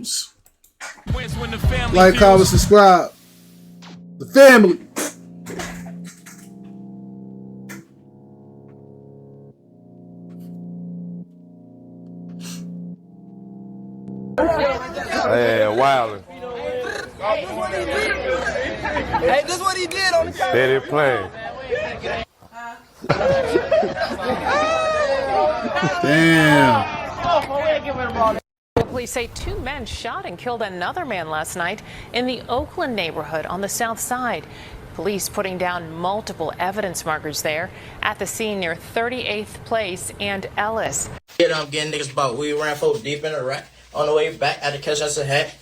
views. Like, comment, subscribe. The family. Hey, Wilder. Hey, this is what he did on the camera. Steady playing. Damn. Police say 2 men shot and killed another man last night in the Oakland neighborhood on the south side. Police putting down multiple evidence markers there at the scene near 38th Place and Ellis. I'm getting niggas about we ran 4 deep in the rack. On the way back, I had to catch us a hat.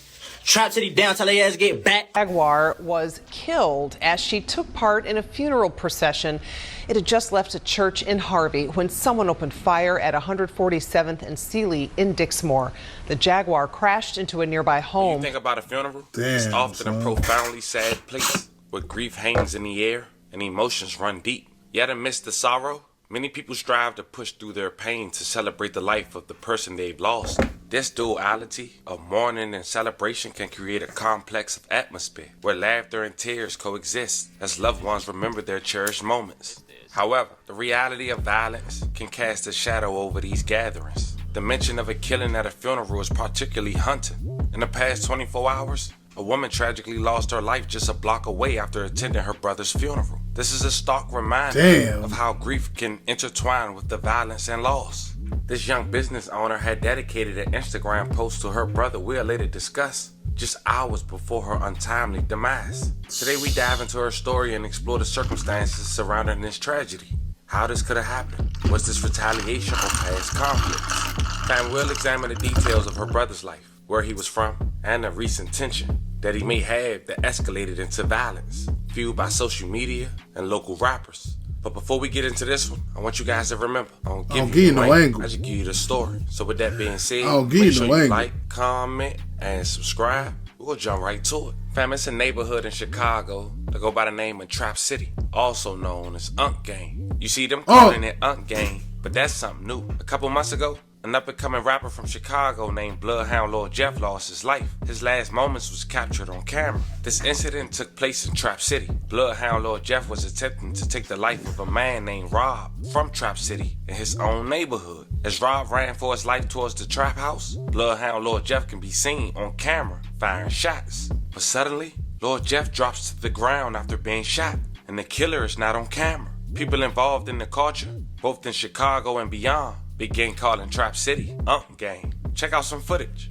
Trap City down till they ass get back. Jaguar was killed as she took part in a funeral procession. It had just left a church in Harvey when someone opened fire at 147th and Sealy in Dixmoor. The Jaguar crashed into a nearby home. When you think about a funeral, Damn, it's often son. a profoundly sad place where grief hangs in the air and emotions run deep. Yet amidst the sorrow, many people strive to push through their pain to celebrate the life of the person they've lost. This duality of mourning and celebration can create a complex atmosphere where laughter and tears coexist as loved ones remember their cherished moments. However, the reality of violence can cast a shadow over these gatherings. The mention of a killing at a funeral is particularly haunting. In the past 24 hours, a woman tragically lost her life just a block away after attending her brother's funeral. This is a stark reminder of how grief can intertwine with the violence and loss. This young business owner had dedicated an Instagram post to her brother we'll later discuss just hours before her untimely demise. Today we dive into her story and explore the circumstances surrounding this tragedy. How this could have happened. Was this retaliation or past conflicts? And we'll examine the details of her brother's life, where he was from, and the recent tension that he may have that escalated into violence, fueled by social media and local rappers. But before we get into this one, I want you guys to remember, I don't give you no angle. I just give you the story. So with that being said, make sure you like, comment, and subscribe. We'll jump right to it. Fam, it's a neighborhood in Chicago that go by the name of Trap City, also known as Unk Gang. You see them calling it Unk Gang, but that's something new. A couple months ago, an up-and-coming rapper from Chicago named Bloodhound Lord Jeff lost his life. His last moments was captured on camera. This incident took place in Trap City. Bloodhound Lord Jeff was attempting to take the life of a man named Rob from Trap City in his own neighborhood. As Rob ran for his life towards the trap house, Bloodhound Lord Jeff can be seen on camera firing shots. But suddenly, Lord Jeff drops to the ground after being shot, and the killer is not on camera. People involved in the culture, both in Chicago and beyond, began calling Trap City Unk Gang. Check out some footage.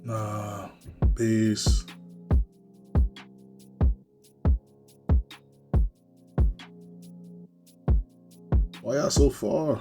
Nah, peace. Why y'all so far?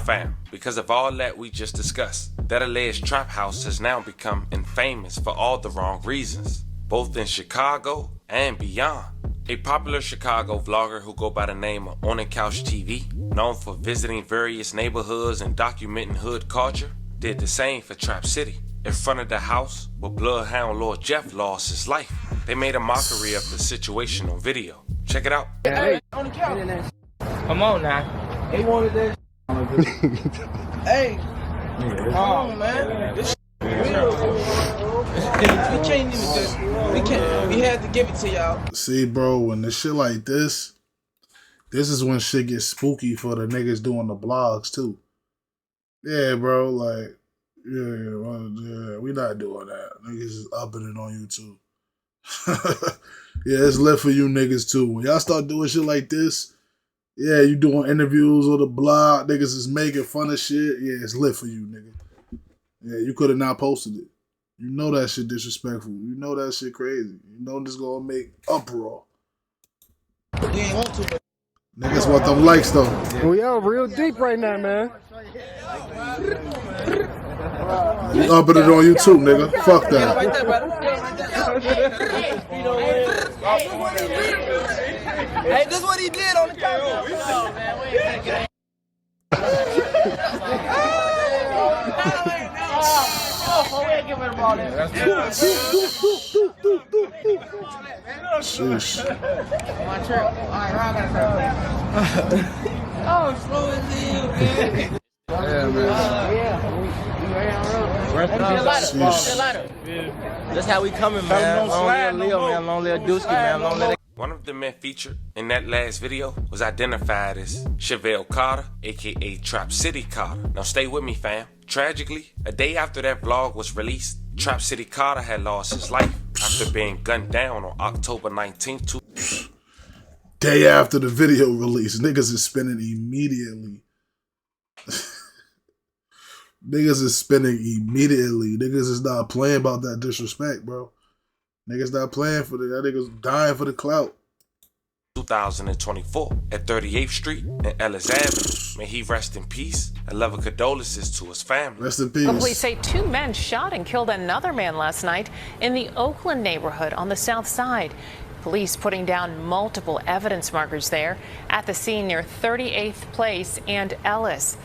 Fam, because of all that we just discussed, that alleged trap house has now become infamous for all the wrong reasons, both in Chicago and beyond. A popular Chicago vlogger who go by the name of On the Couch TV, known for visiting various neighborhoods and documenting hood culture, did the same for Trap City. In front of the house where Bloodhound Lord Jeff lost his life, they made a mockery of the situation on video. Check it out. Hey, on the couch. Come on now. He wanted that. Hey, come on, man. This we can't even just, we had to give it to y'all. See, bro, when the shit like this is when shit gets spooky for the niggas doing the blogs, too. Yeah, bro, like, yeah, we not doing that. Niggas is upping it on YouTube. Yeah, it's lit for you niggas, too. When y'all start doing shit like this, yeah, you doing interviews or the blog, niggas is making fun of shit. Yeah, it's lit for you, nigga. Yeah, you could have not posted it. You know that shit disrespectful. You know that shit crazy. You know this gonna make uproar. You ain't want to, but Niggas want them likes though. We are real deep right now, man. We upping it on you too, nigga. Fuck that. Hey, this is what he did on the camera. Sheesh. Oh, slow as hell, man. That's how we coming, man. Long live Leo, man. Long live Dusky, man. Long live. One of the men featured in that last video was identified as Chevelle Carter, aka Trap City Carter. Now stay with me, fam. Tragically, a day after that vlog was released, Trap City Carter had lost his life after being gunned down on October 19th. Day after the video release, niggas is spinning immediately. Niggas is spinning immediately. Niggas is not playing about that disrespect, bro. Niggas not playing for that. Niggas dying for the clout. 2024 at 38th Street and Ellis Avenue. May he rest in peace and love and condolences to his family. Rest in peace. The police say 2 men shot and killed another man last night in the Oakland neighborhood on the south side. Police putting down multiple evidence markers there at the scene near 38th Place and Ellis.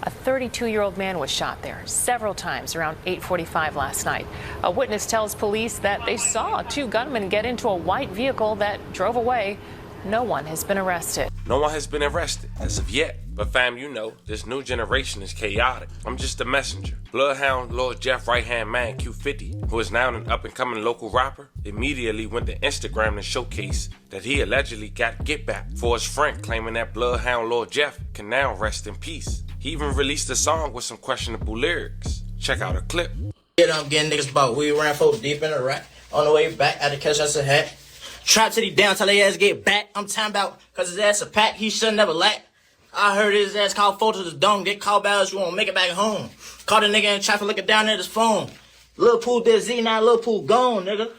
A 32-year-old man was shot there several times around 8:45 last night. A witness tells police that they saw 2 gunmen get into a white vehicle that drove away. No one has been arrested. No one has been arrested as of yet. But fam, you know, this new generation is chaotic. I'm just a messenger. Bloodhound Lord Jeff right-hand man Q50, who is now an up-and-coming local rapper, immediately went to Instagram to showcase that he allegedly got get back for his friend, claiming that Bloodhound Lord Jeff can now rest in peace. He even released a song with some questionable lyrics. Check out a clip. I'm getting niggas about we ran 4 deep in the rack. On the way back, I had to catch us a hat. Trap City down till they ass get back. I'm talking about cause his ass a pack, he should never lack. I heard his ass call photos to the dome, get called back else you won't make it back home. Caught a nigga in traffic looking down at his phone. Lil Pooh did Z, now Lil Pooh gone, nigga.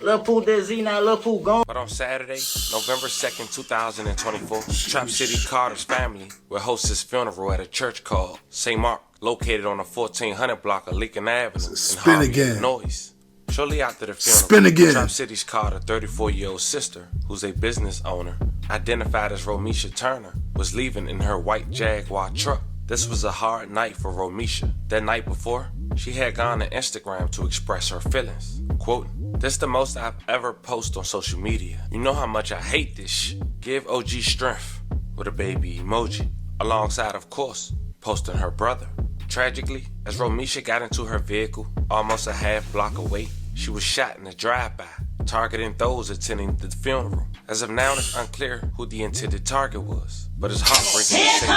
Lil Pooh did Z, now Lil Pooh gone. But on Saturday, November 2nd, 2024, Trap City Carter's family will host his funeral at a church called St. Mark, located on the 1400 block of Lincoln Avenue in Harvey, Illinois. Shortly after the funeral, Trap City's Carter, 34-year-old sister, who's a business owner, identified as Romisha Turner, was leaving in her white Jaguar truck. This was a hard night for Romisha. That night before, she had gone to Instagram to express her feelings. Quote, "This the most I've ever posted on social media. You know how much I hate this shit. Give OG strength," with a baby emoji, alongside, of course, posting her brother. Tragically, as Romisha got into her vehicle, almost a half block away, she was shot in a drive-by, targeting those attending the funeral. As of now, it's unclear who the intended target was, but it's heartbreaking to say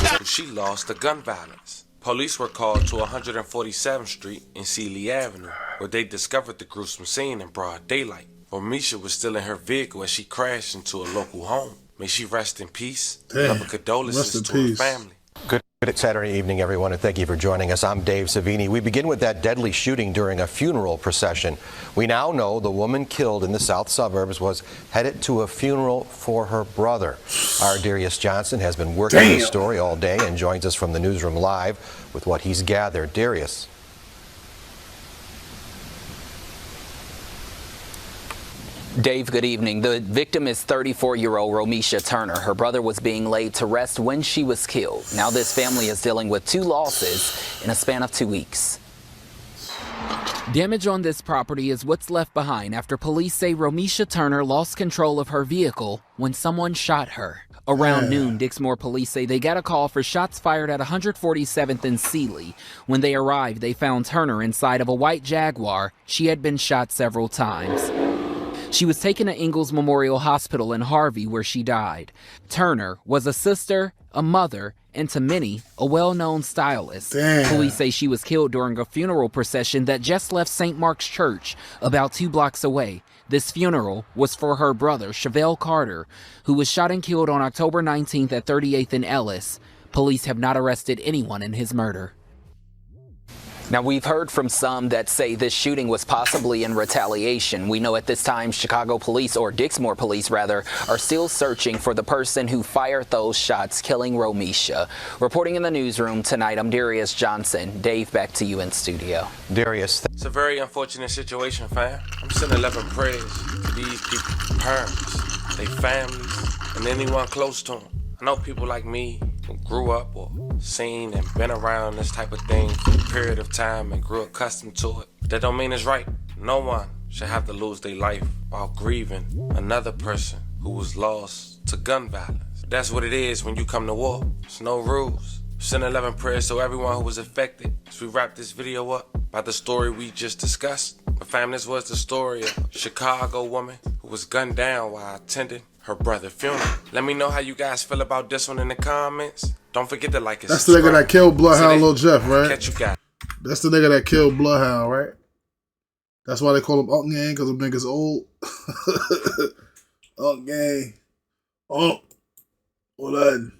that she lost to gun violence. Police were called to 147th Street and Sealy Avenue, where they discovered the gruesome scene in broad daylight. Romisha was still in her vehicle as she crashed into a local home. May she rest in peace. Love and condolences to her family. Good Saturday evening, everyone, and thank you for joining us. I'm Dave Savini. We begin with that deadly shooting during a funeral procession. We now know the woman killed in the south suburbs was headed to a funeral for her brother. Our Darius Johnson has been working the story all day and joins us from the newsroom live with what he's gathered. Darius. Dave, good evening. The victim is 34-year-old Romisha Turner. Her brother was being laid to rest when she was killed. Now this family is dealing with 2 losses in a span of 2 weeks. Damage on this property is what's left behind after police say Romisha Turner lost control of her vehicle when someone shot her. Around noon, Dixmoor police say they got a call for shots fired at 147th and Sealy. When they arrived, they found Turner inside of a white Jaguar. She had been shot several times. She was taken to Ingalls Memorial Hospital in Harvey, where she died. Turner was a sister, a mother, and to many, a well-known stylist. Police say she was killed during a funeral procession that just left St. Mark's Church, about 2 blocks away. This funeral was for her brother, Chevelle Carter, who was shot and killed on October 19th at 38th and Ellis. Police have not arrested anyone in his murder. Now, we've heard from some that say this shooting was possibly in retaliation. We know at this time Chicago police, or Dixmoor police rather, are still searching for the person who fired those shots, killing Romisha. Reporting in the newsroom tonight, I'm Darius Johnson. Dave, back to you in studio. Darius. It's a very unfortunate situation, fam. I'm sending 11 prayers to these people, parents, their families, and anyone close to them. I know people like me who grew up or seen and been around this type of thing for a period of time and grew accustomed to it. But that don't mean it's right. No one should have to lose their life while grieving another person who was lost to gun violence. That's what it is when you come to war. There's no rules. Send 11 prayers to everyone who was affected as we wrap this video up about the story we just discussed. But fam, this was the story of a Chicago woman who was gunned down while attending her brother's funeral. Let me know how you guys feel about this one in the comments. Don't forget to like and That's the nigga that killed Bloodhound Lil Jeff, right? Catch you guys. That's the nigga that killed Bloodhound, right? That's why they call him Unk Gang, because them niggas old. Unk Gang. Oh, well done.